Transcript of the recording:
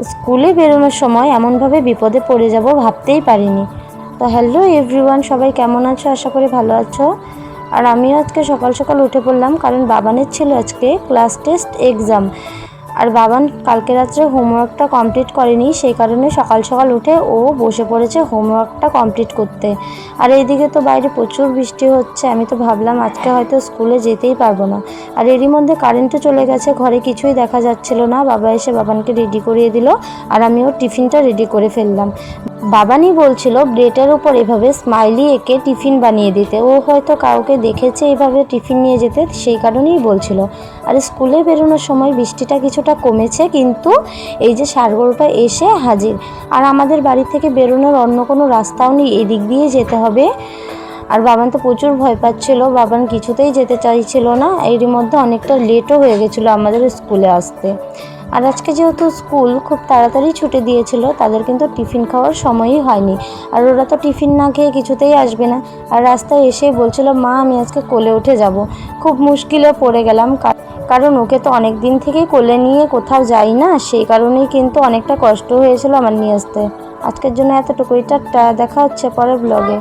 স্কুলে বেরোনোর সময় এমনভাবে বিপদে পড়ে যাব ভাবতেই পারিনি। তো হ্যালো এভরিওয়ান, সবাই কেমন আছো? আশা করি ভালো আছো। আর আমিও আজকে সকাল সকাল উঠে পড়লাম, কারণ বাবানের ছিল আজকে ক্লাস টেস্ট এক্সাম। আর বাবান কালকে রাত্রে হোমওয়ার্কটা কমপ্লিট করেনি, সেই কারণে সকাল সকাল উঠে ও বসে পড়েছে হোমওয়ার্কটা কমপ্লিট করতে। আর এইদিকে তো বাইরে প্রচুর বৃষ্টি হচ্ছে, আমি তো ভাবলাম আজকে হয়তো স্কুলে যেতেই পারবো না। আর এরই মধ্যে কারেন্টও চলে গেছে, ঘরে কিছুই দেখা যাচ্ছিল না। বাবা এসে বাবানকে রেডি করিয়ে দিল, আর আমিও টিফিনটা রেডি করে ফেললাম। বাবানই বলছিল ব্রেডের উপর এভাবে স্মাইলি এঁকে টিফিন বানিয়ে দিতে, ও হয়তো কাউকে দেখেছে এভাবে টিফিন নিয়ে যেতে, সেই কারণেই বলছিল। আর স্কুলে বেরোনোর সময় বৃষ্টিটা কিছুটা কমেছে, কিন্তু এই যে সারগোলটা এসে হাজির। আর আমাদের বাড়ি থেকে বেরোনোর অন্য কোনো রাস্তাও নেই, এদিক দিয়ে যেতে হবে। আর বাবান তো প্রচুর ভয় পাচ্ছিল, বাবান কিছুতেই যেতে চাইছিল না। এরই মধ্যে অনেকটা লেটও হয়ে গেছিলো আমাদের স্কুলে আসতে। আর আজকে যেহেতু স্কুল খুব তাড়াতাড়ি ছুটি দিয়েছিল, তাদের কিন্তু টিফিন খাওয়ার সময়ই হয়নি। আর ওরা তো টিফিন না খেয়ে কিছুতেই আসবে না। আর রাস্তায় এসেই বলছিল, মা আমি আজকে কোলে উঠে যাব। খুব মুশকিলে পড়ে গেলাম, কারণ ওকে তো অনেক দিন থেকেই কোলে নিয়ে কোথাও যাই না, সেই কারণেই কিন্তু অনেকটা কষ্ট হয়েছিল আমার নিয়ে আসতে। আজকের জন্য এতটুকুই, টাটা, দেখা হচ্ছে পরের ব্লগে।